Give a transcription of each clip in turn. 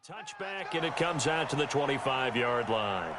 Touchback, and it comes out to the 25-yard line.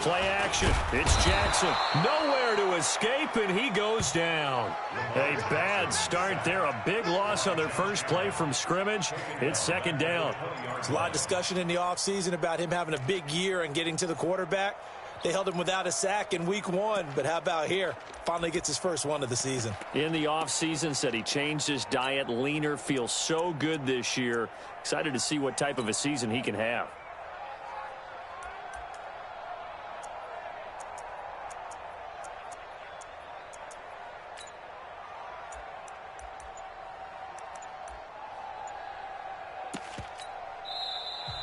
Play action. It's Jackson. Nowhere to escape, and he goes down. A bad start there. A big loss on their first play from scrimmage. It's second down. There's a lot of discussion in the offseason about him having a big year and getting to the quarterback. They held him without a sack in week 1, but how about here? Finally gets his first one of the season. In the offseason, said he changed his diet, leaner, feels so good this year. Excited to see what type of a season he can have.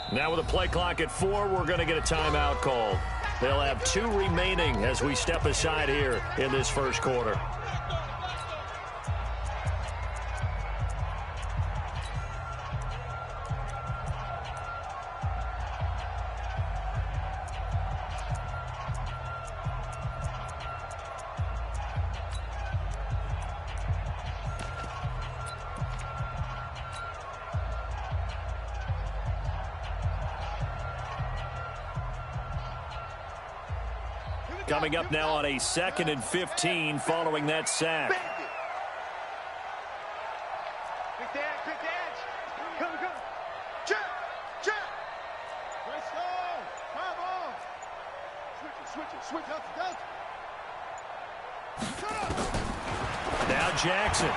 Now with a play clock at 4, we're going to get a timeout called. They'll have 2 remaining as we step aside here in this first quarter. Coming up now on a 2nd and 15 following that sack. Quick edge. Come. Check. Let's go. Come on. Switch up. Now Jackson.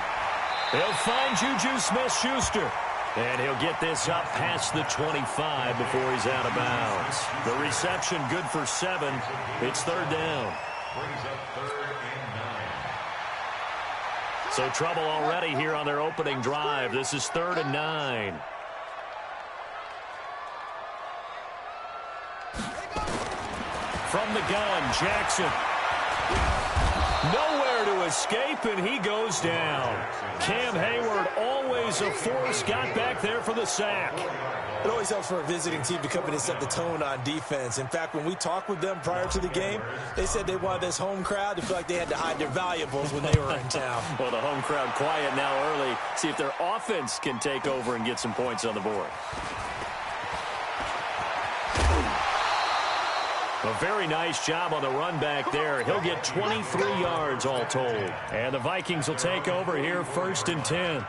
He'll find Juju Smith-Schuster. And he'll get this up past the 25 before he's out of bounds. The reception good for 7. It's third down. So trouble already here on their opening drive. This is 3rd and 9. From the gun, Jackson. Nowhere to escape, and he goes down. Cam Hayward, always a force, got back there for the sack. It always helps for a visiting team to come in and set the tone on defense. In fact, when we talked with them prior to the game, they said they wanted this home crowd to feel like they had to hide their valuables when they were in town. Well, the home crowd quiet now early. See if their offense can take over and get some points on the board. A very nice job on the run back there. He'll get 23 yards all told. And the Vikings will take over here 1st and 10.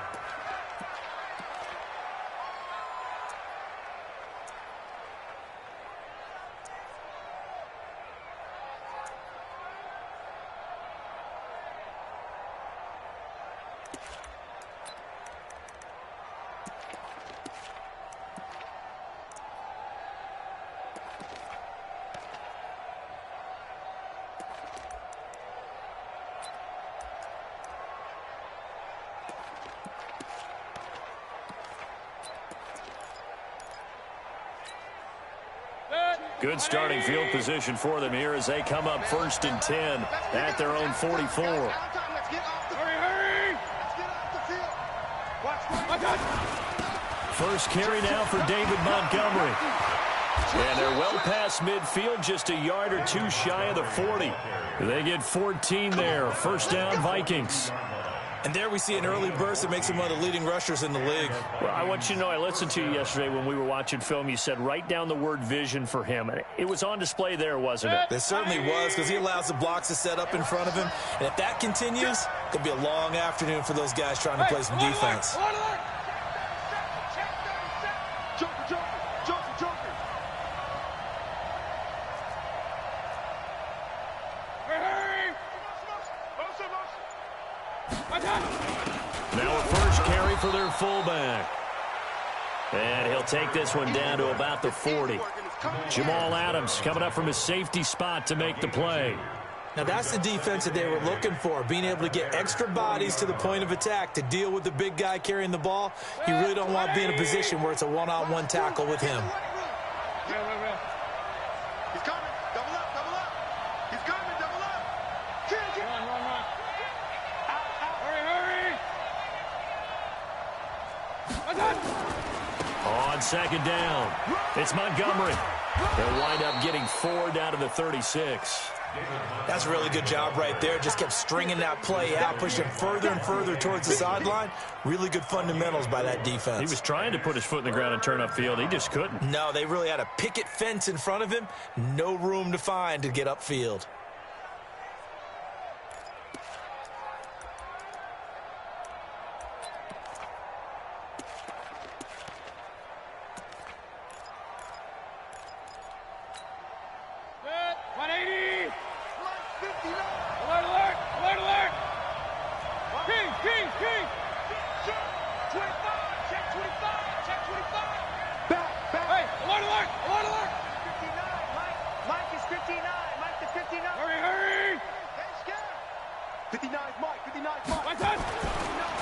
Good starting field position for them here as they come up 1st and 10 at their own 44. Hurry! First carry now for David Montgomery. And they're well past midfield, just a yard or 2 shy of the 40. They get 14 there. First down, Vikings. And there we see an early burst that makes him one of the leading rushers in the league. Well, I want you to know, I listened to you yesterday when we were watching film. You said write down the word vision for him. And it was on display there, wasn't it? It certainly was, because he allows the blocks to set up in front of him. And if that continues, it could be a long afternoon for those guys trying to play some defense. Now a first carry for their fullback. And he'll take this one down to about the 40. Jamal Adams coming up from his safety spot to make the play. Now, that's the defense that they were looking for, being able to get extra bodies to the point of attack to deal with the big guy carrying the ball. You really don't want to be in a position where it's a one-on-one tackle with him. He's coming. Double up, double up. He's coming, double up. Run. Out. Hurry. On second down, it's Montgomery. They'll wind up getting 4 down to the 36. That's a really good job right there. Just kept stringing that play out, pushing further and further towards the sideline. Really good fundamentals by that defense. He was trying to put his foot in the ground and turn upfield. He just couldn't. No, they really had a picket fence in front of him. No room to find to get upfield.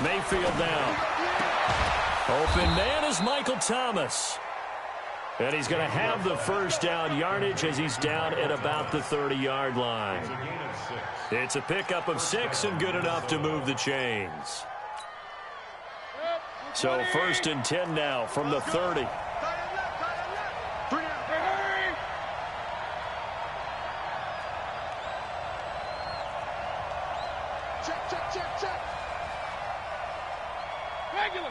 Mayfield down. Open man is Michael Thomas. And he's going to have the first down yardage as he's down at about the 30-yard line. It's a pickup of 6 and good enough to move the chains. So 1st and 10 now from the 30. Check. Regular.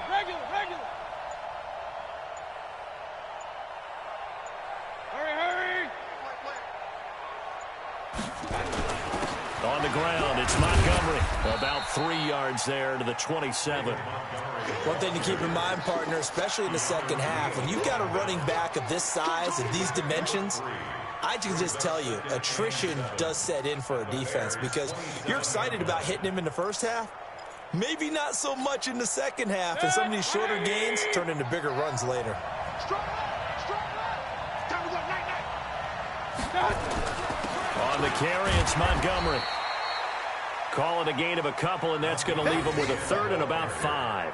Hurry. On the ground, it's Montgomery. About 3 yards there to the 27. One thing to keep in mind, partner, especially in the second half, when you've got a running back of this size and these dimensions, I can just tell you, attrition does set in for a defense because you're excited about hitting him in the first half. Maybe not so much in the second half, and some of these shorter gains turn into bigger runs later. On the carry, it's Montgomery. Call it a gain of a couple, and that's going to leave him with a 3rd and about 5.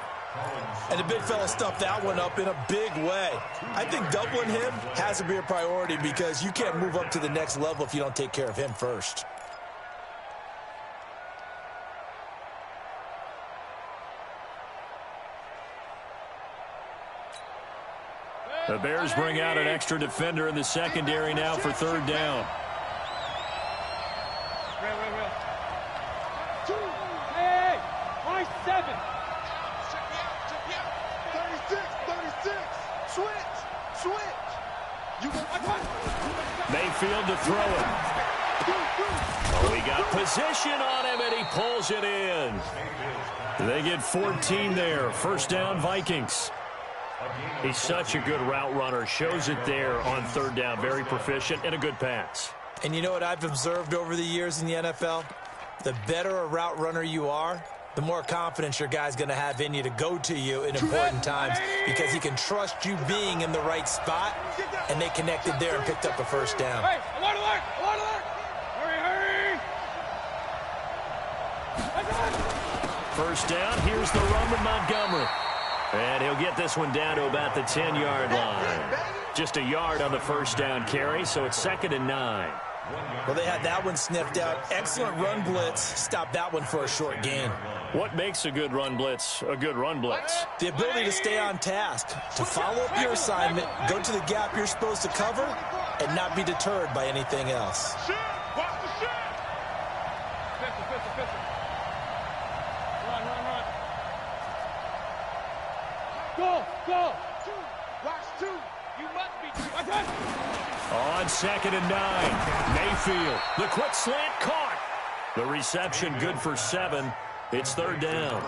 And the big fella stuffed that one up in a big way. I think doubling him has to be a priority because you can't move up to the next level if you don't take care of him first. The Bears bring out an extra defender in the secondary now for 3rd down. Hey, my 7. Check me out. 36. Switch. Mayfield to throw it. Oh, he got position on him, and he pulls it in. They get 14 there. 1st down, Vikings. He's such a good route runner. Shows it there on 3rd down. Very proficient and a good pass. And you know what I've observed over the years in the NFL? The better a route runner you are, the more confidence your guy's going to have in you to go to you in important times because he can trust you being in the right spot, and they connected there and picked up a 1st down. Hey, alert! Hurry! 1st down. Here's the run with Montgomery. And he'll get this one down to about the 10-yard line. Just a yard on the 1st down carry, so it's 2nd and 9. Well, they had that one sniffed out. Excellent run blitz. Stopped that one for a short gain. What makes a good run blitz a good run blitz? The ability to stay on task, to follow up your assignment, go to the gap you're supposed to cover, and not be deterred by anything else. Watch the shit! Pistol. Run. Go! Watch 2. You must be. On 2nd and 9. Mayfield. The quick slant caught. The reception good for 7. It's 3rd down.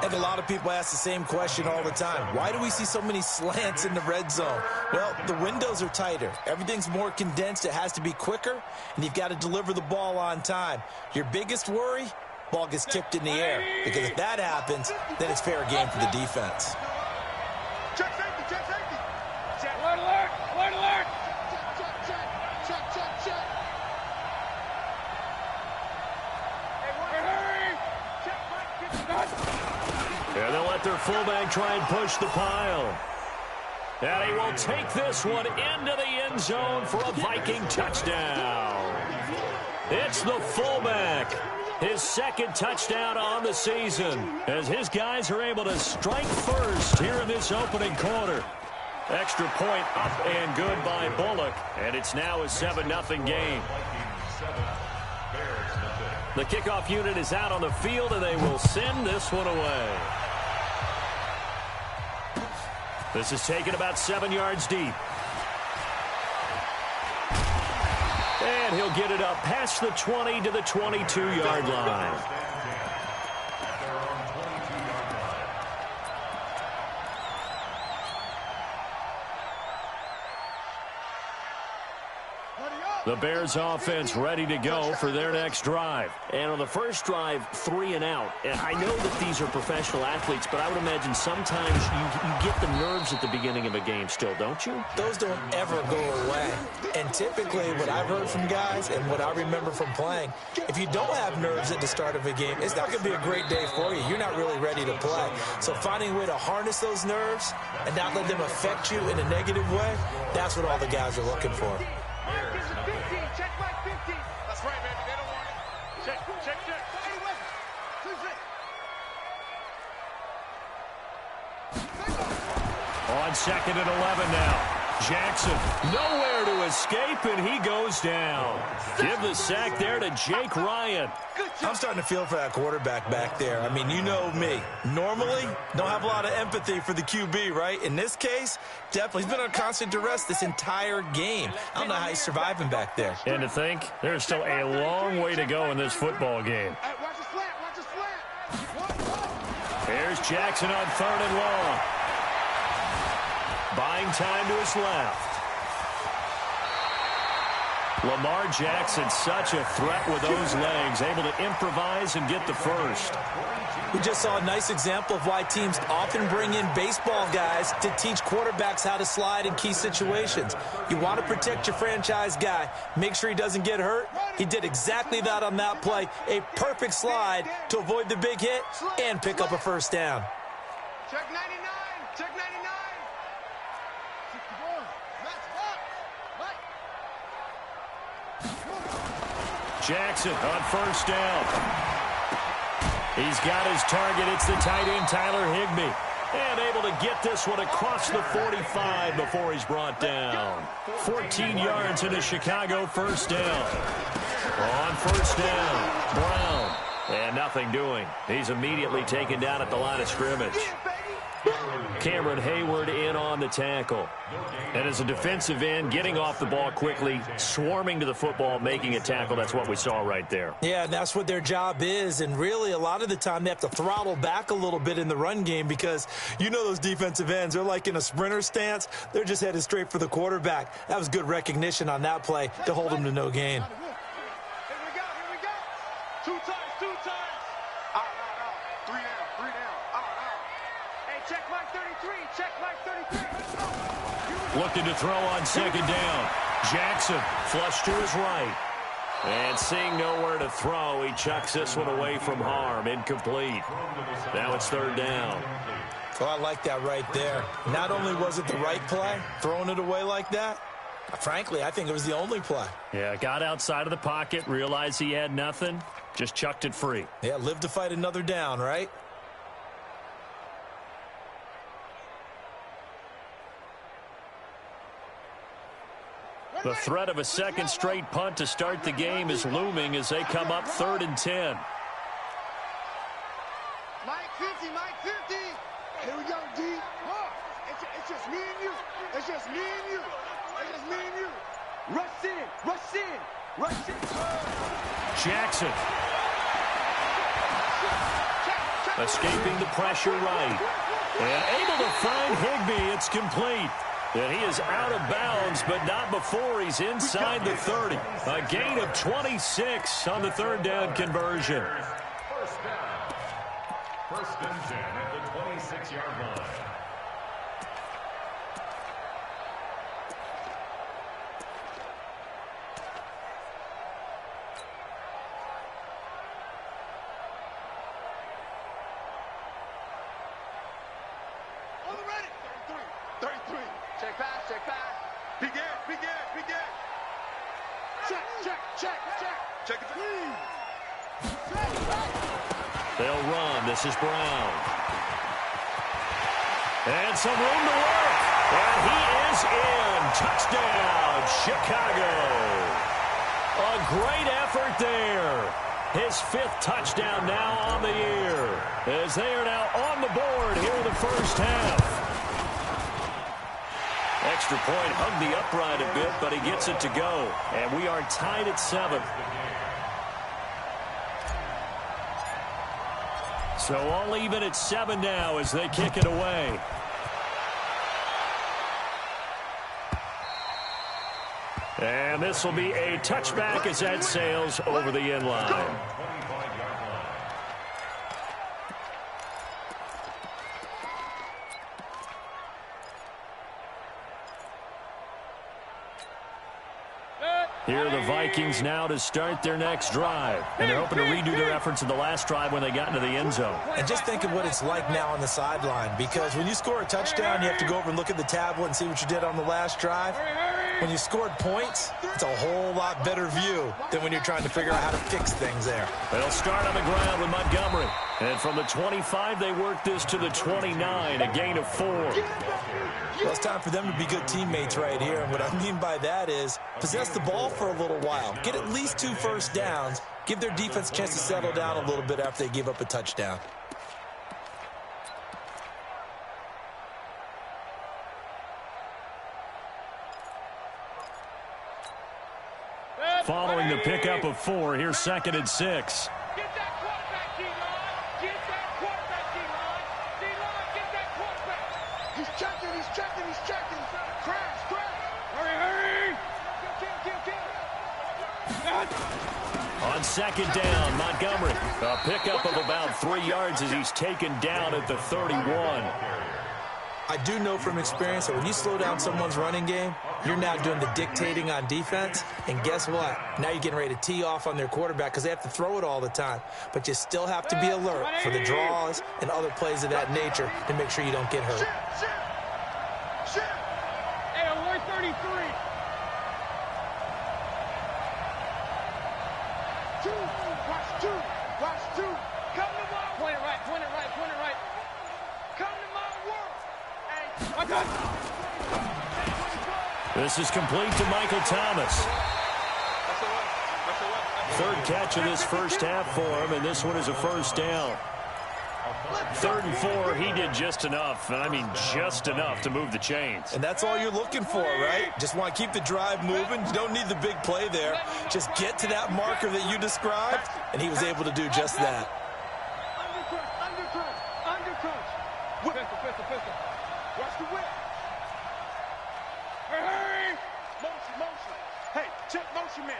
And a lot of people ask the same question all the time. Why do we see so many slants in the red zone? Well, the windows are tighter. Everything's more condensed. It has to be quicker, and you've got to deliver the ball on time. Your biggest worry? Ball gets tipped in the air. Because if that happens, then it's fair game for the defense. Check safety. fullback try and push the pile. And he will take this one into the end zone for a Viking touchdown. It's the fullback. His second touchdown on the season as his guys are able to strike first here in this opening quarter. Extra point up and good by Bullock, and it's now a 7-0 game. The kickoff unit is out on the field, and they will send this one away. This is taken about 7 yards deep. And he'll get it up past the 20 to the 22-yard line. The Bears offense ready to go for their next drive. And on the first drive, 3 and out. And I know that these are professional athletes, but I would imagine sometimes you get the nerves at the beginning of a game still, don't you? Those don't ever go away. And typically what I've heard from guys and what I remember from playing, if you don't have nerves at the start of a game, it's not going to be a great day for you. You're not really ready to play. So finding a way to harness those nerves and not let them affect you in a negative way, that's what all the guys are looking for. Check my 50. That's right, baby. They don't want it. Check. On 2nd and 11 now. Jackson nowhere to escape, and he goes down. Give the sack there to Jake Ryan. I'm starting to feel for that quarterback back there. I mean, you know me. Normally, don't have a lot of empathy for the QB, right? In this case, definitely. He's been on constant duress this entire game. I don't know how he's surviving back there. And to think, there's still a long way to go in this football game. Watch the slant. Here's Jackson on 3rd and long. Buying time to his left. Lamar Jackson, such a threat with those legs, able to improvise and get the first. We just saw a nice example of why teams often bring in baseball guys to teach quarterbacks how to slide in key situations. You want to protect your franchise guy. Make sure he doesn't get hurt. He did exactly that on that play. A perfect slide to avoid the big hit and pick up a first down. Check 99. Check 99. Jackson on first down. He's got his target. It's the tight end, Tyler Higbee. And able to get this one across the 45 before he's brought down. 14 yards in a Chicago first down. On first down, Brown. And nothing doing. He's immediately taken down at the line of scrimmage. Cameron Hayward in on the tackle. And as a defensive end, getting off the ball quickly, swarming to the football, making a tackle. That's what we saw right there. Yeah, and that's what their job is. And really, a lot of the time, they have to throttle back a little bit in the run game because you know those defensive ends, they're like in a sprinter stance. They're just headed straight for the quarterback. That was good recognition on that play to hold him to no gain. Here we go. Two times. Out. 3 down. Out. Hey, check my 33. Check my 33. Looking to throw on 2nd down. Jackson flush to his right. And seeing nowhere to throw, he chucks this one away from harm. Incomplete. Now it's 3rd down. Oh, I like that right there. Not only was it the right play, throwing it away like that, frankly, I think it was the only play. Yeah, got outside of the pocket, realized he had nothing, just chucked it free. Yeah, live to fight another down, right? The threat of a second straight punt to start the game is looming as they come up 3rd and 10. Mike 50. Here we go, D. It's just me and you. Rush in. Jackson. Escaping the pressure right. And able to find Higbee. It's complete. And he is out of bounds, but not before he's inside the 30. A gain of 26 on the 3rd down conversion. First and 10 at the 26-yard line. Check it. They'll run. This is Brown. And some room to work. And he is in. Touchdown, Chicago. A great effort there. His 5th touchdown now on the year, as they are now on the board here in the first half. Extra point hugged the upright a bit, but he gets it to go. And we are tied at 7. So all even at 7 now as they kick it away. And this will be a touchback as that sails over the end line. Here are the Vikings now to start their next drive. And they're hoping to redo their efforts in the last drive when they got into the end zone. And just think of what it's like now on the sideline, because when you score a touchdown, you have to go over and look at the tablet and see what you did on the last drive. When you scored points, it's a whole lot better view than when you're trying to figure out how to fix things there. They'll start on the ground with Montgomery. And from the 25, they work this to the 29, a gain of 4. Well, it's time for them to be good teammates right here. And what I mean by that is possess the ball for a little while. Get at least 2 first downs. Give their defense a chance to settle down a little bit after they give up a touchdown. Following the pickup of 4, here's 2nd and 6. Get that quarterback, D-line. Get that quarterback, D-line. D-line, get that quarterback. He's checking. Crash. Hurry. On 2nd down, Montgomery. A pickup of about 3 yards as he's taken down at the 31. I do know from experience that when you slow down someone's running game, you're now doing the dictating on defense. And guess what? Now you're getting ready to tee off on their quarterback because they have to throw it all the time. But you still have to be alert for the draws and other plays of that nature to make sure you don't get hurt. Shit. Hey, alert 33. 2. Watch 2. Come to my point it right. Come to my world. Hey, This is complete to Michael Thomas. 3rd catch of this first half for him, and this one is a first down. 3rd and 4, he did just enough, and I mean just enough to move the chains. And that's all you're looking for, right? Just want to keep the drive moving. You don't need the big play there. Just get to that marker that you described, and he was able to do just that. Undercrunch. Pistol. Watch the whip. Hurry. Motion. Hey, check motion man.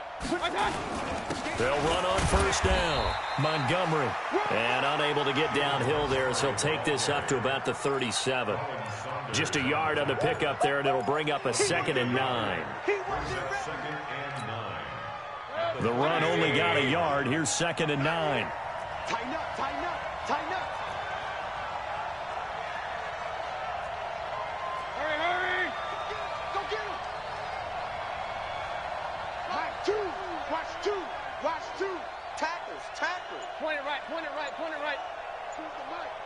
They'll run on first down. Montgomery. And unable to get downhill there, so he'll take this up to about the 37. Just a yard on the pickup there, and it'll bring up a 2nd and 9. The run only got a yard. Here's 2nd and 9. Tighten up. Hurry. Go get him. Mike, 2. Watch 2. Tackles. Point it right.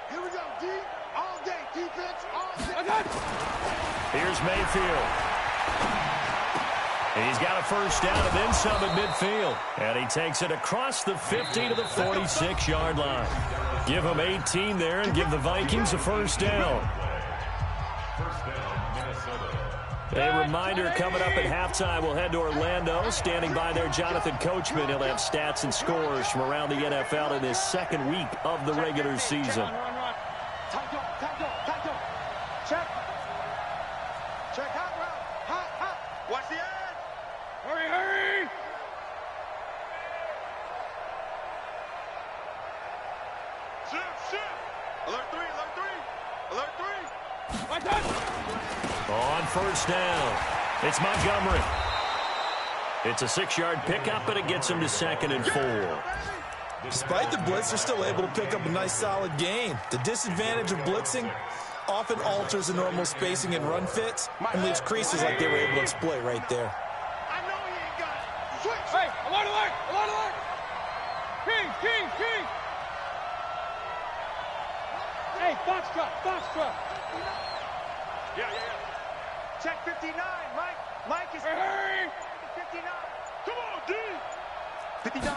Here we go, D. All day, defense, all day. Here's Mayfield. He's got a first down and then some at midfield. And he takes it across the 50 to the 46-yard line. Give him 18 there and give the Vikings a first down. A reminder, coming up at halftime, we'll head to Orlando. Standing by there, Jonathan Coachman. He'll have stats and scores from around the NFL in this 2nd week of the regular season. Run. Tight up. Check. Hot route. Hot. Watch the edge. Hurry. Shift. Alert 3. Watch that. On first down, it's Montgomery. It's a 6-yard pickup, but it gets him to 2nd and 4. Despite the blitz, they're still able to pick up a nice, solid gain. The disadvantage of blitzing often alters the normal spacing and run fits and leaves creases like they were able to exploit right there. I know he ain't got it. switch. Hey, alert, alert, alert, alert. Kings, Kings, Kings. Hey, Foxtrot, Foxtrot. Yeah. Check 59, Mike. Mike is... Hey! 59. Come on, D. 59.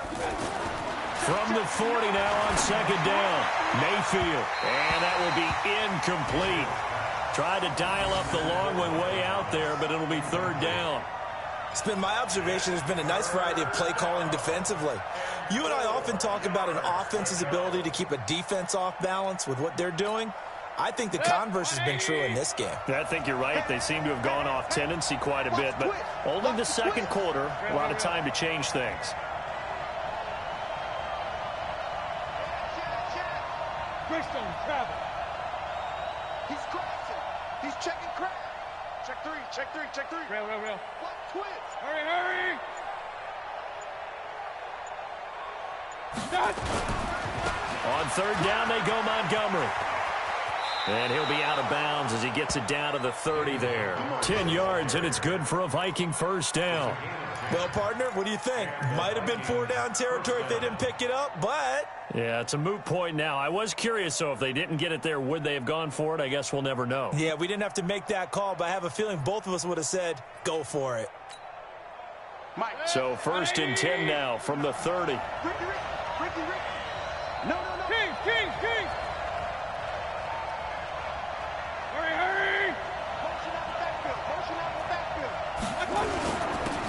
From the 40 now on second down. Mayfield. And that will be incomplete. Tried to dial up the long one way out there, but it'll be third down. It's been my observation there's been a nice variety of play calling defensively. You and I often talk about an offense's ability to keep a defense off balance with what they're doing. I think the converse has been true in this game. I think you're right. They seem to have gone off tendency quite a bit, but only the second quarter, a lot of time to change things. Greystone travel. He's crashing. He's checking crash. Check three, check three, check three. Rail. What? Twitch. Hurry. On third down, they go Montgomery. And he'll be out of bounds as he gets it down to the 30 there. 10 yards, and it's good for a Viking first down. Well, partner, what do you think? Might have been 4-down territory if they didn't pick it up, but... Yeah, it's a moot point now. I was curious, so if they didn't get it there, would they have gone for it? I guess we'll never know. Yeah, we didn't have to make that call, but I have a feeling both of us would have said, go for it. So first and 10 now from the 30. Ricky. No. Kings. Hurry. Motion out the backfield.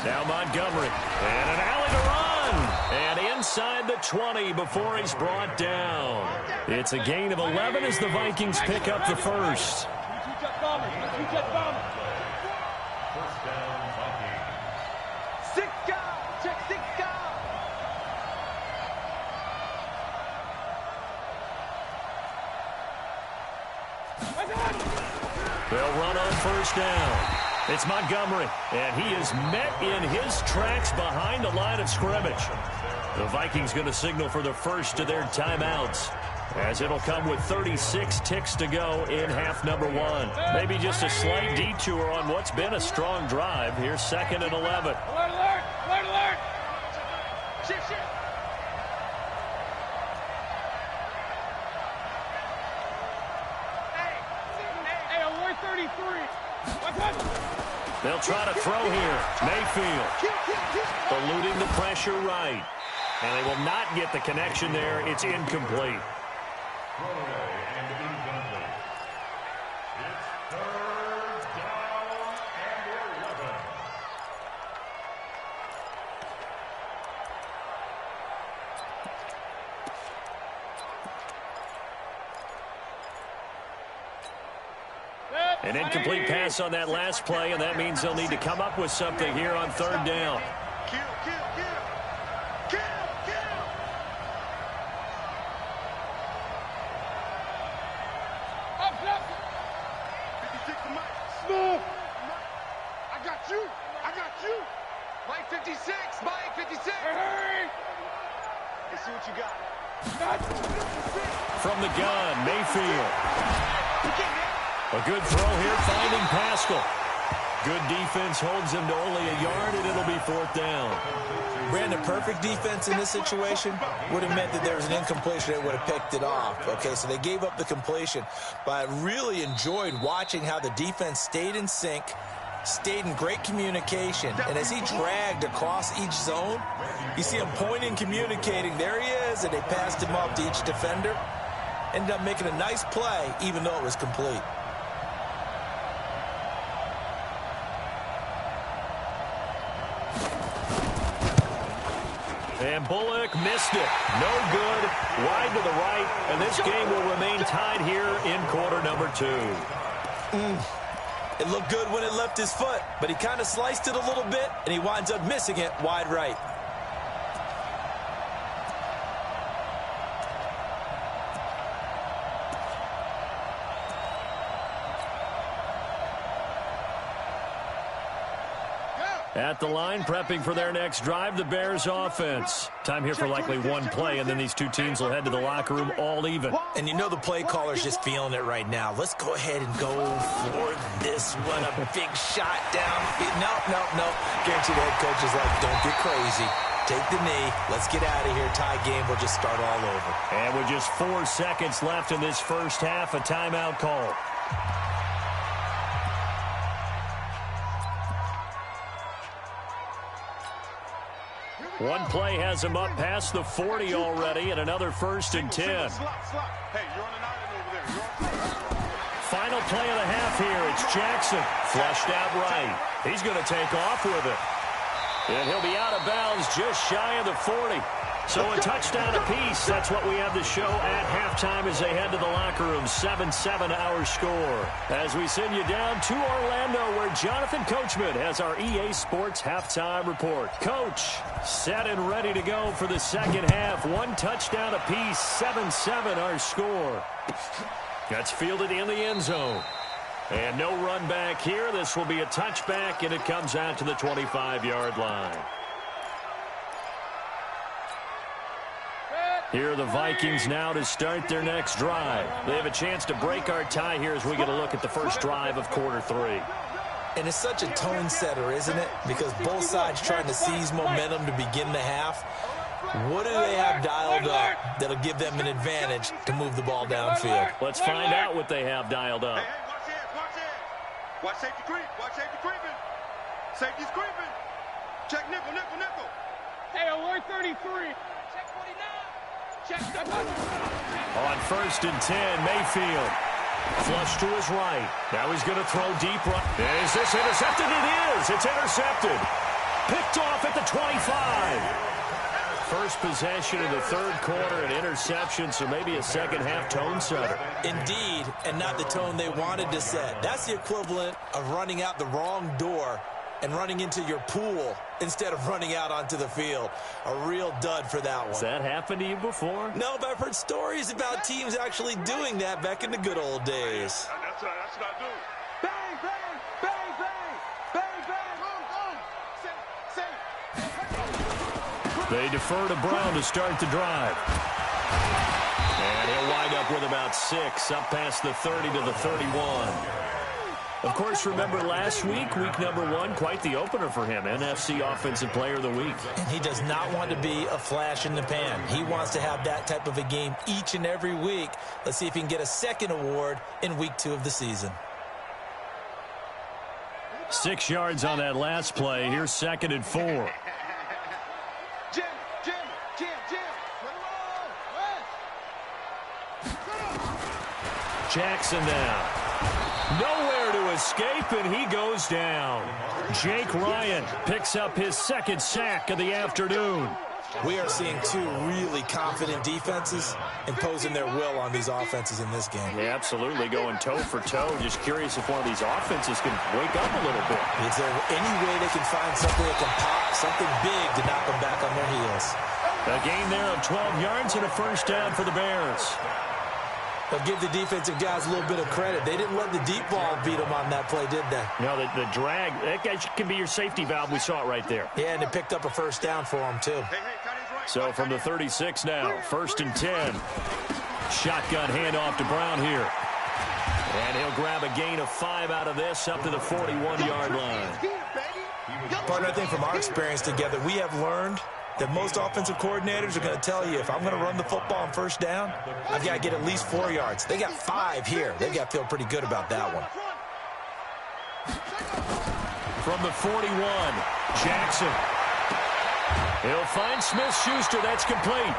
Now Montgomery. And an alley to run. And inside the 20 before he's brought down. It's a gain of 11 as the Vikings pick up the first. First down, Vikings. 6 guys. Check 6 guys. They'll run on first down. It's Montgomery, and he is met in his tracks behind the line of scrimmage. The Vikings going to signal for the first of their timeouts, as it'll come with 36 ticks to go in half number 1. Maybe just a slight detour on what's been a strong drive. Here's second and 11. Alert. Shift. Hey, alert 33. They'll try to throw here. Mayfield eluding the pressure right. And they will not get the connection there. It's incomplete. Throwaway and incomplete. It's third down and 11. An incomplete pass on that last play, and that means they'll need to come up with something here on third down. Kill. Up. 56 to Mike. Smooth. I got you. Mike 56. Mike 56. Hey. Let's see what you got. From the gun, Mayfield. A good throw here, finding Pascal. Good defense holds him to only a yard, and it'll be fourth down. Brandon, perfect defense in this situation would have meant that there was an incompletion that would have picked it off. Okay, so they gave up the completion. But I really enjoyed watching how the defense stayed in sync, stayed in great communication. And as he dragged across each zone, you see him pointing, communicating. There he is, and they passed him off to each defender. Ended up making a nice play, even though it was complete. And Bullock missed it. No good. Wide to the right. And this game will remain tied here in quarter number 2. It looked good when it left his foot, but he kind of sliced it a little bit, and he winds up missing it wide right. At the line, prepping for their next drive, the Bears offense. Time here for likely one play, and then these two teams will head to the locker room all even. And you know the play caller's just feeling it right now. Let's go ahead and go for this one. A big shot down. No. Guaranteed the head coach is like, don't get crazy. Take the knee. Let's get out of here. Tie game. We'll just start all over. And with just 4 seconds left in this first half, a timeout call. One play has him up past the 40 already, and another 1st and 10. Hey, you're on an island over there. Final play of the half here. It's Jackson. Flushed out right. He's going to take off with it. And he'll be out of bounds just shy of the 40. So a touchdown apiece. That's what we have to show at halftime as they head to the locker room. 7-7 our score. As we send you down to Orlando, where Jonathan Coachman has our EA Sports halftime report. Coach, set and ready to go for the second half. 1 touchdown apiece. 7-7 our score. That's fielded in the end zone. And no run back here. This will be a touchback, and it comes out to the 25-yard line. Here are the Vikings now to start their next drive. They have a chance to break our tie here as we get a look at the first drive of quarter 3. And it's such a tone setter, isn't it? Because both sides trying to seize momentum to begin the half. What do they have dialed up that'll give them an advantage to move the ball downfield? Let's find out what they have dialed up. Hey, watch it. Watch safety creep. Watch safety creeping. Safety's creeping. Check nickel. Hey, alert 33. Check 49. Check the On 1st and 10, Mayfield. Flush to his right. Now he's going to throw deep right. Is this intercepted? It is. It's intercepted. Picked off at the 25. First possession of the third quarter, an interception, so maybe a second-half tone setter. Indeed, and not the tone they wanted to set. That's the equivalent of running out the wrong door and running into your pool instead of running out onto the field. A real dud for that one. Has that happened to you before? No, but I've heard stories about teams actually doing that back in the good old days. That's what I do. Bang, bang, bang, bang, bang, bang. Safe. They defer to Brown to start the drive. And he'll wind up with about 6, up past the 30 to the 31. Of course, remember last week, week number 1, quite the opener for him, NFC Offensive Player of the Week. And he does not want to be a flash in the pan. He wants to have that type of a game each and every week. Let's see if he can get a second award in week 2 of the season. 6 yards on that last play. Here's 2nd and 4. Jim. Jackson now. Nowhere to escape, and he goes down. Jake Ryan picks up his 2nd sack of the afternoon. We are seeing 2 really confident defenses imposing their will on these offenses in this game. Yeah, absolutely, going toe for toe. Just curious if one of these offenses can wake up a little bit. Is there any way they can find something that can pop, something big to knock them back on their heels? A gain there of 12 yards and a first down for the Bears. They'll give the defensive guys a little bit of credit. They didn't let the deep ball beat them on that play, did they? No, the drag, that guy can be your safety valve. We saw it right there. Yeah, and they picked up a first down for them, too. So from the 36 now, 1st and 10. Shotgun handoff to Brown here. And he'll grab a gain of 5 out of this up to the 41-yard line. Partner, I think from our experience together, we have learned that most offensive coordinators are going to tell you, if I'm going to run the football on first down, I've got to get at least 4 yards. They got 5 here. They've got to feel pretty good about that one. From the 41, Jackson. He'll find Smith-Schuster. That's complete.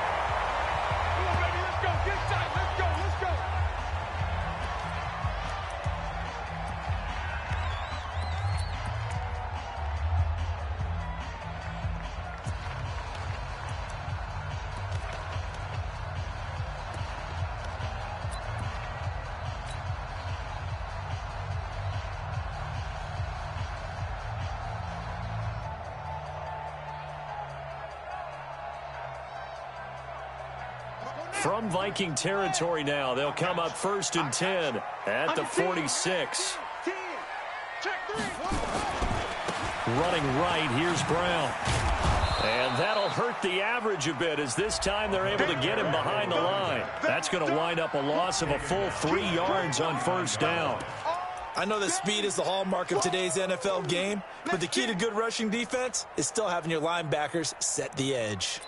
From Viking territory now, they'll come up 1st and 10 at the 46. Running right, here's Brown. And that'll hurt the average a bit as this time they're able to get him behind the line. That's going to wind up a loss of a full 3 yards on first down. I know that speed is the hallmark of today's NFL game, but the key to good rushing defense is still having your linebackers set the edge.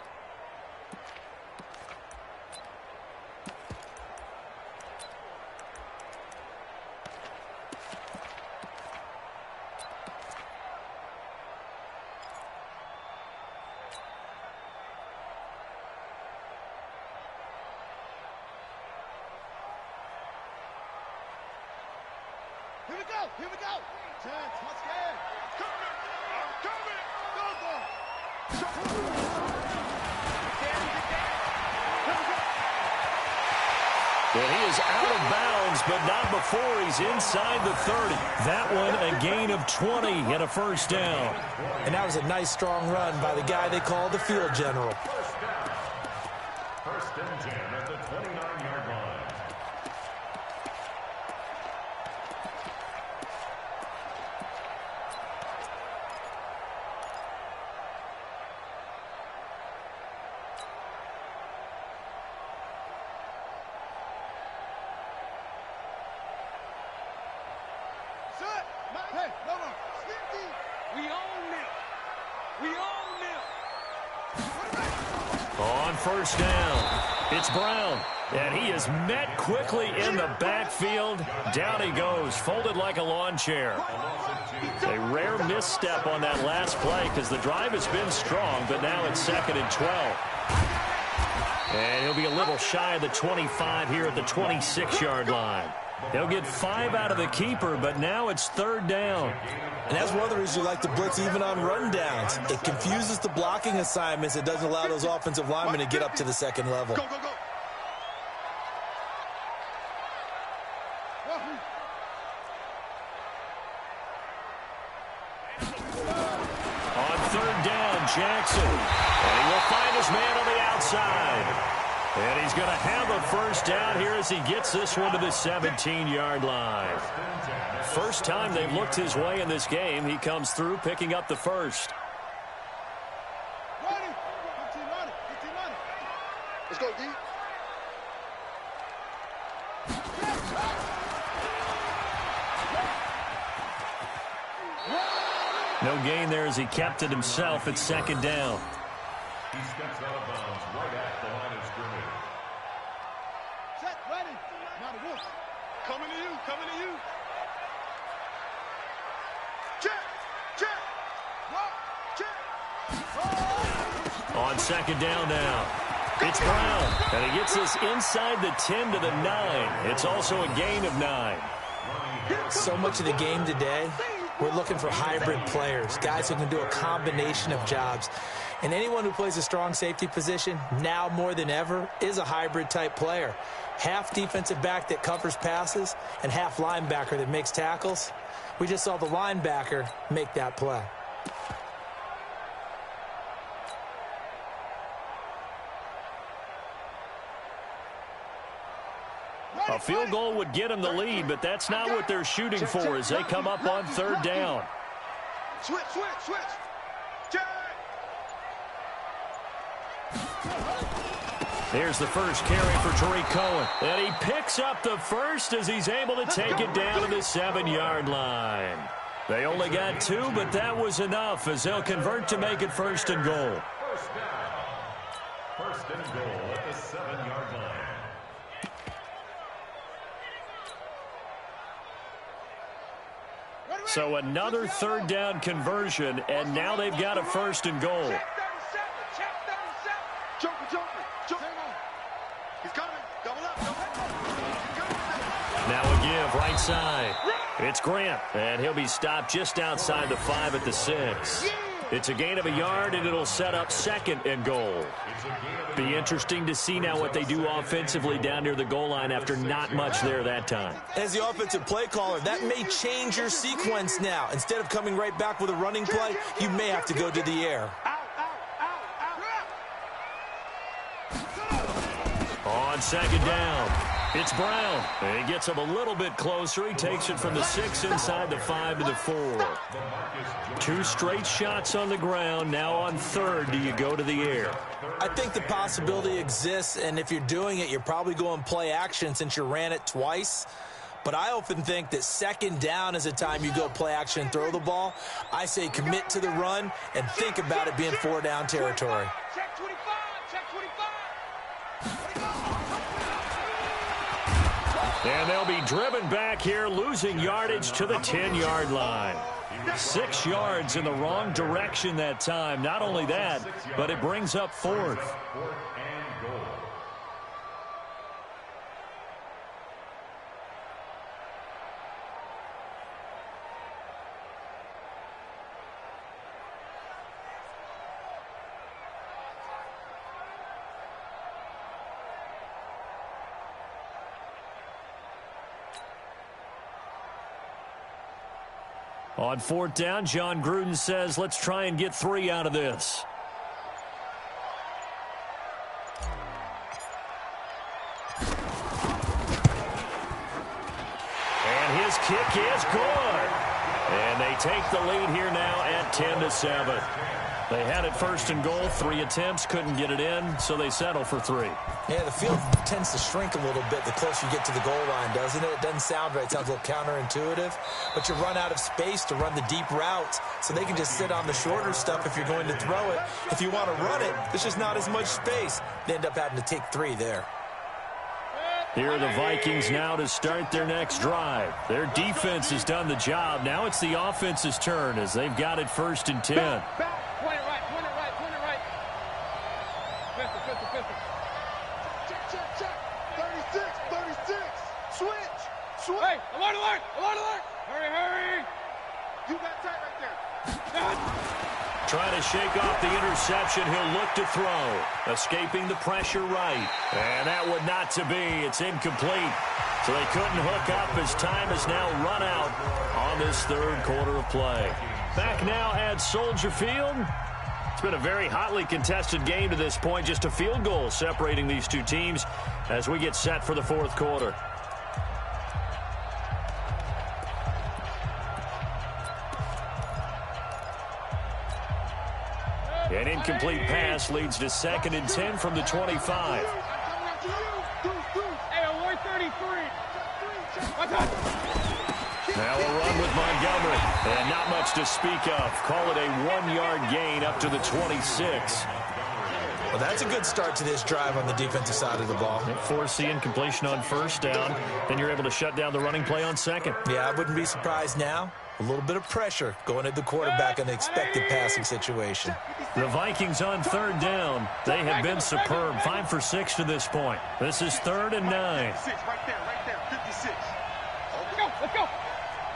Here we go. 10, let's get. I'm coming. Go. And he is out of bounds, but not before he's inside the 30. That one a gain of 20 and a first down. And that was a nice, strong run by the guy they call the field general. First and 10 at the 29-yard line. Hey, no more. We own them. We own them. On first down, it's Brown. And he is met quickly in the backfield. Down he goes, folded like a lawn chair. A rare misstep on that last play because the drive has been strong, but now it's 2nd and 12. And he'll be a little shy of the 25 here at the 26-yard line. They'll get 5 out of the keeper, but now it's 3rd down. And that's one of the reasons you like to blitz even on rundowns. It confuses the blocking assignments. It doesn't allow those offensive linemen to get up to the second level. Go, go, go. On 3rd down, Jackson. And he will find his man on the outside. And he's going to have a first down here as he gets this one to the 17-yard line. First time they've looked his way in this game. He comes through picking up the first. Ready. 15 running. 15 running. Let's go, D. No gain there as he kept it himself at 2nd down. He steps out of bounds right at the line of scrimmage. Set, ready. Now the wolf. Coming to you, coming to you. Check, check. Walk, check. On 2nd down now, it's Brown. And he gets this inside the 10 to the 9. It's also a gain of 9. So much of the game today, we're looking for hybrid players, guys who can do a combination of jobs. And anyone who plays a strong safety position, now more than ever, is a hybrid-type player. Half defensive back that covers passes and half linebacker that makes tackles. We just saw the linebacker make that play. A field goal would get them the lead, but that's not what they're shooting for as they come up on 3rd down. Switch, switch, switch. Check. There's the first carry for Tariq Cohen. And he picks up the first as he's able to take it down to the 7-yard line. They only got 2, but that was enough as they'll convert to make it 1st and goal. First down. 1st and goal at the 7-yard line. So another 3rd down conversion, and now they've got a 1st and goal. Check 37, check 37. Jumper, jumper, jumper. He's coming. Double up, double up. Now a give, right side. It's Grant, and he'll be stopped just outside the 5 at the 6. It's a gain of a yard, and it'll set up 2nd and goal. Be interesting to see now what they do offensively down near the goal line after not much there that time. As the offensive play caller, that may change your sequence now. Instead of coming right back with a running play, you may have to go to the air. On 2nd down, It's Brown. He gets him a little bit closer. He takes it from the 6 inside the 5 to the 4. 2 straight shots on the ground. Now on third, do you go to the air? I think the possibility exists, and if you're doing it, you're probably going play action since you ran it twice. But I often think that second down is a time you go play action and throw the ball. I say commit to the run and think about it being 4-down territory. Check 25, check 25. And they'll be driven back here, losing yardage to the 10-yard line. 6 yards in the wrong direction that time. Not only that, but it brings up fourth. On 4th down, John Gruden says, let's try and get 3 out of this. And his kick is good. And they take the lead here now at 10-7. They had it first and goal, 3 attempts, couldn't get it in, so they settle for 3. Yeah, the field tends to shrink a little bit the closer you get to the goal line, doesn't it? It doesn't sound right. It sounds a little counterintuitive. But you run out of space to run the deep routes, so they can just sit on the shorter stuff if you're going to throw it. If you want to run it, there's just not as much space. They end up having to take 3 there. Here are the Vikings now to start their next drive. Their defense has done the job. Now it's the offense's turn as they've got it 1st and 10. Back. Point it right, point it right, point it right. Pistol. Check. 36. Switch. Hey, alert. Hurry. You got tight right there. Trying to shake off the interception. He'll look to throw. Escaping the pressure right. And that would not to be. It's incomplete. So they couldn't hook up as time has now run out on this 3rd quarter of play. Back now at Soldier Field. It's been a very hotly contested game to this point. Just a field goal separating these two teams as we get set for the 4th quarter. An incomplete pass leads to 2nd and 10 from the 25. Hey, avoid 33. Now a run with Montgomery. And not much to speak of. Call it a 1-yard gain up to the 26. Well, that's a good start to this drive on the defensive side of the ball. Force the incompletion on 1st down. Then you're able to shut down the running play on 2nd. Yeah, I wouldn't be surprised now. A little bit of pressure going at the quarterback in the expected passing situation. The Vikings on 3rd down. They have been superb. 5 for 6 to this point. This is 3rd and 9. Right there. 56. Let's go.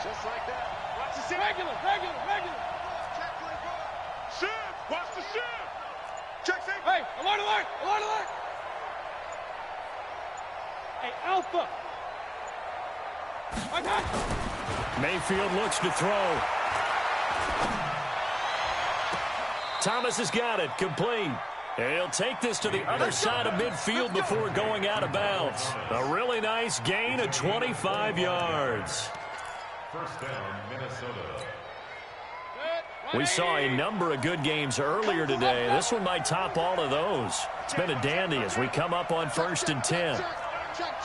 Just like that. Watch the ship. Regular. Check 24. Ship. Watch the ship. Check safety. Hey, alert. Hey, Alpha. Okay. Mayfield looks to throw. Thomas has got it. Complete. And he'll take this to the other side of midfield before going out of bounds. A really nice gain of 25 yards. 1st down, Minnesota. We saw a number of good games earlier today. This one might top all of those. It's been a dandy as we come up on 1st and 10. Check.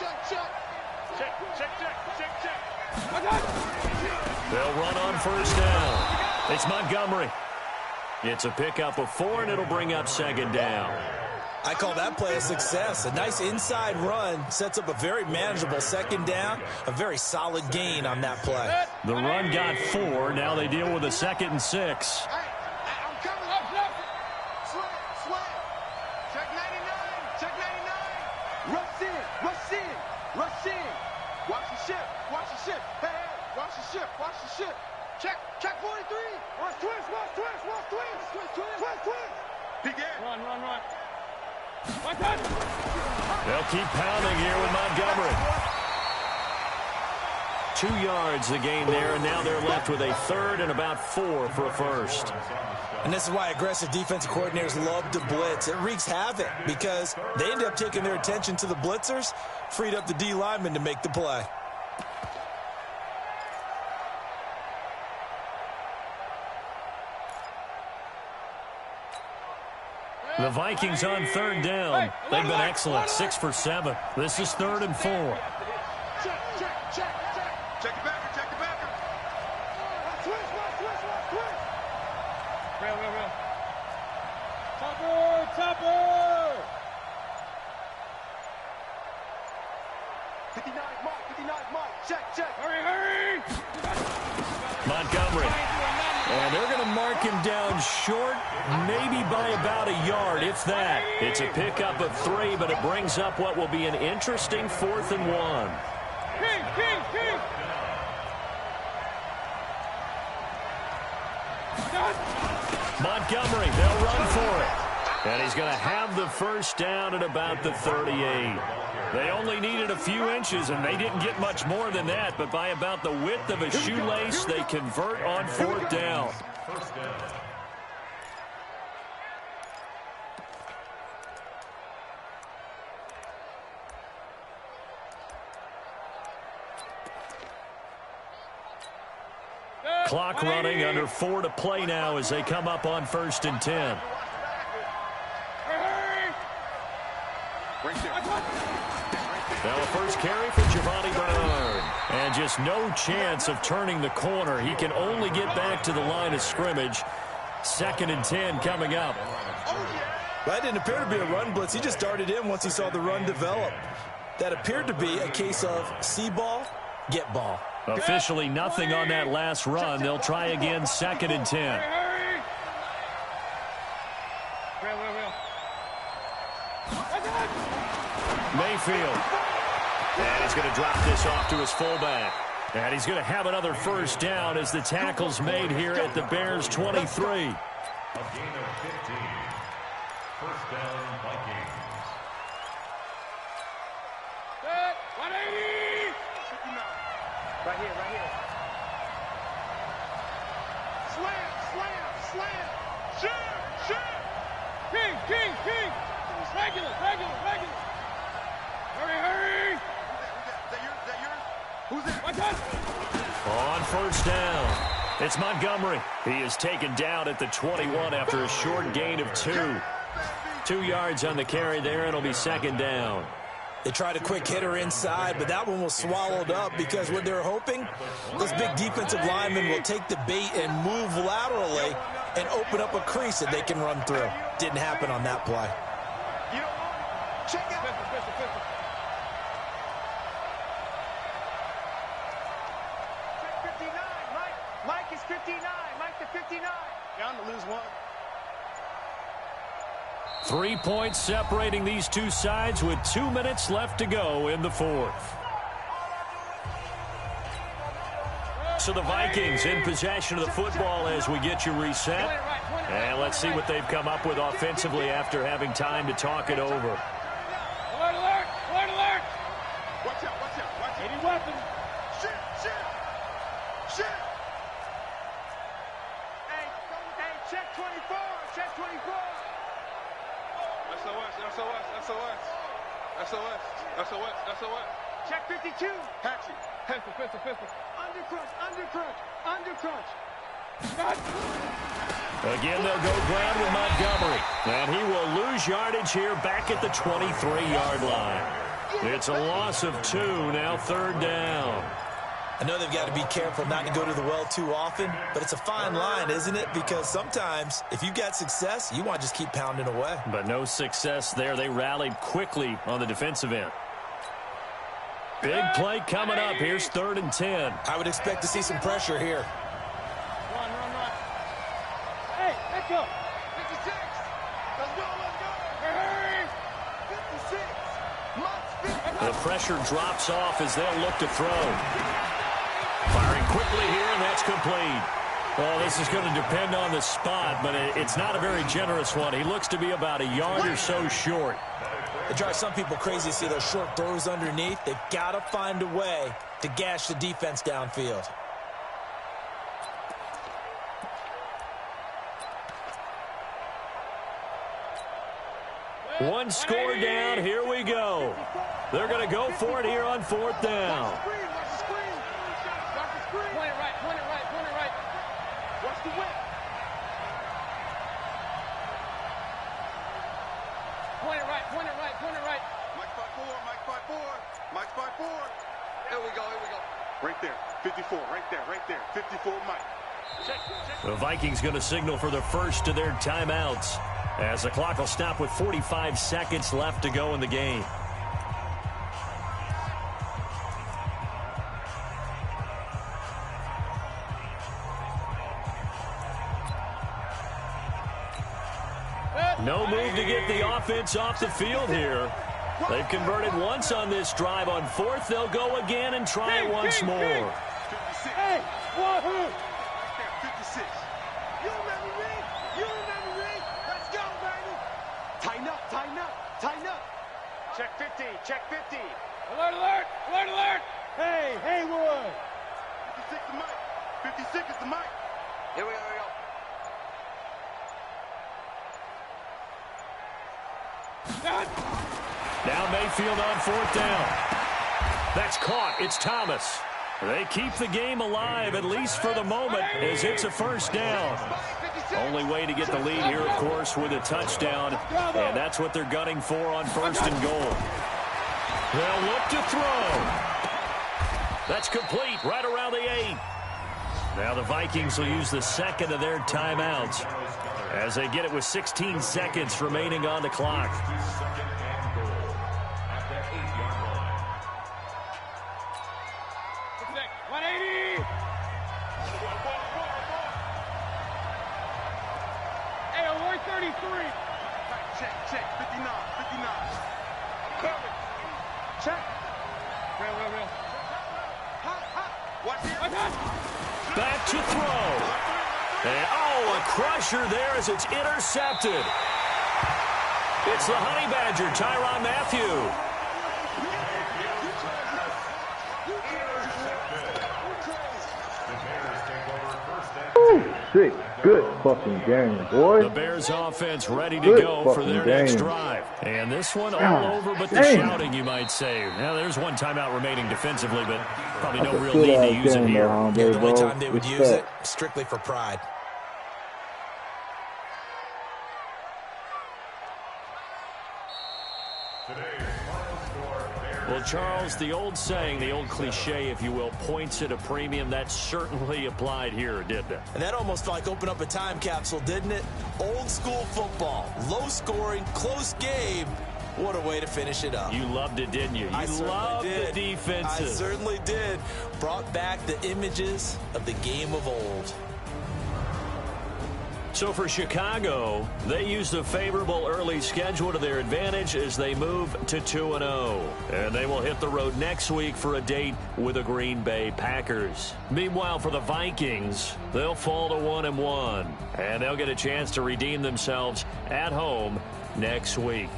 They'll run on 1st down. It's Montgomery. It's a pickup of 4, and it'll bring up 2nd down. I call that play a success. A nice inside run sets up a very manageable 2nd down. A very solid gain on that play. The run got 4. Now they deal with a 2nd and 6. I'm coming up. Sweat. Check 99. Rush in. Watch the ship. Hey, watch the ship. Check 43. Watch twins. He get. Run. They'll keep pounding here with Montgomery. 2 yards the gain there, and now they're left with a third and about 4 for a first. And this is why aggressive defensive coordinators love to blitz. It wreaks havoc because they end up taking their attention to the blitzers, freed up the D lineman to make the play. The Vikings on third down. They've been excellent, 6 for 7. This is 3rd and 4. Check it back, check it back. Switch. Real. Topper. 59, Mike. Check. Hurry. Montgomery. And they're going to mark him down short, maybe by about a yard, if that. It's a pickup of 3, but it brings up what will be an interesting 4th and 1. King. Montgomery, they'll run for it. And he's going to have the first down at about the 38. They only needed a few inches, and they didn't get much more than that. But by about the width of a shoelace, they convert on 4th down. First down. Clock running, under 4 to play now as they come up on 1st and 10. Now a first carry for Giovanni Bernard. And just no chance of turning the corner. He can only get back to the line of scrimmage. 2nd and 10 coming up. That didn't appear to be a run blitz. He just darted in once he saw the run develop. That appeared to be a case of see ball, get ball. Officially nothing on that last run. They'll try again, 2nd and 10. Mayfield. And he's going to drop this off to his fullback. And he's going to have another first down as the tackle's made here at the Bears' 23. A gain of 15. First down, Vikings. 180. Right here. Slam. Shoot. King. Regular. Hurry. Is that yours? Who's that? On first down, it's Montgomery. He is taken down at the 21 after a short gain of 2. 2 yards on the carry there, and it'll be 2nd down. They tried a quick hitter inside, but that one was swallowed up because what they're hoping, this big defensive lineman will take the bait and move laterally and open up a crease that they can run through. Didn't happen on that play. Check out. Check 59. Mike is 59. Mike to 59. Down to lose 1. 3 points separating these two sides with 2 minutes left to go in the 4th. So the Vikings in possession of the football as we get you reset. And let's see what they've come up with offensively after having time to talk it over. Alert! Watch out. Any weapon. Shit. Hey, check 24. SOS. Check 52. Hatchet. Pistol. Undercrunch. Again, they'll go ground with Montgomery. And he will lose yardage here back at the 23-yard line. It's a loss of 2, now 3rd down. I know they've got to be careful not to go to the well too often, but it's a fine line, isn't it? Because sometimes, if you've got success, you want to just keep pounding away. But no success there. They rallied quickly on the defensive end. Big play coming up. Here's 3rd and 10. I would expect to see some pressure here. Run. Hey, let's go. 56. Let's go. Hurry. 56. The pressure drops off as they'll look to throw. Firing quickly here, and that's complete. Well, this is going to depend on the spot, but it's not a very generous one. He looks to be about a yard or so short. It drives some people crazy to see those short throws underneath. They've got to find a way to gash the defense downfield. One score down. Here we go. They're going to go for it here on 4th down. Watch the screen. Point it right, point it right, point it right. Watch the whip. Point it right, point it right, point it right. Mike 5-4, Mike 5-4, Mike 5-4. Here we go, here we go. Right there, 54, right there, 54, Mike. The Vikings going to signal for the first of their timeouts, as the clock will stop with 45 seconds left to go in the game. No move to get the offense off the field here. They've converted once on this drive. On 4th, they'll go again and try it once more. 56. Hey, wahoo! 56. You remember me? You remember me? Let's go, baby! Tighten up, tighten up, tighten up. Check 50, check 50. Alert, alert, alert, alert! Hey, Haywood! 56 is Mike. 56 is the Mike. Here we go, here we go. Down Mayfield on 4th down. That's caught. It's Thomas. They keep the game alive, at least for the moment, as it's a first down. Only way to get the lead here, of course, with a touchdown, and that's what they're gunning for on 1st and goal. They'll look to throw. That's complete, right around the 8. Now the Vikings will use the second of their timeouts as they get it with 16 seconds remaining on the clock. Check, 59, 59. Cover. Check. Real. Watch it. Back to throw. And, a crusher there as it's intercepted. It's the Honey Badger, Tyrann Mathieu. Sick. Good fucking game, boy. The Bears offense ready to go for their next drive. And this one all over but the shouting, you might say. Now, there's one timeout remaining defensively, but probably no real need to use it here. The only time they would use it, strictly for pride. Well, Charles, the old saying, the old cliche, if you will, points at a premium, that certainly applied here, didn't it? And that almost like opened up a time capsule, didn't it? Old school football, low scoring, close game. What a way to finish it up. You loved it, didn't you? You loved the defenses. I certainly did. Brought back the images of the game of old. So for Chicago, they used a favorable early schedule to their advantage as they move to 2-0. And they will hit the road next week for a date with the Green Bay Packers. Meanwhile, for the Vikings, they'll fall to 1-1. And they'll get a chance to redeem themselves at home next week.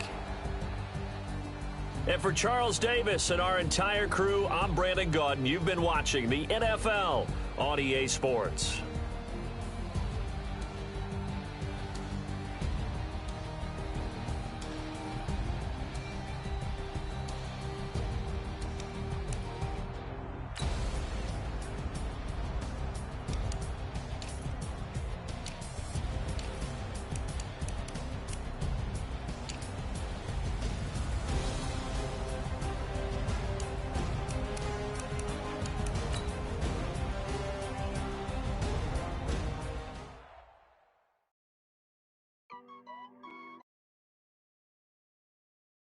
And for Charles Davis and our entire crew, I'm Brandon Gaudin. You've been watching the NFL on EA Sports.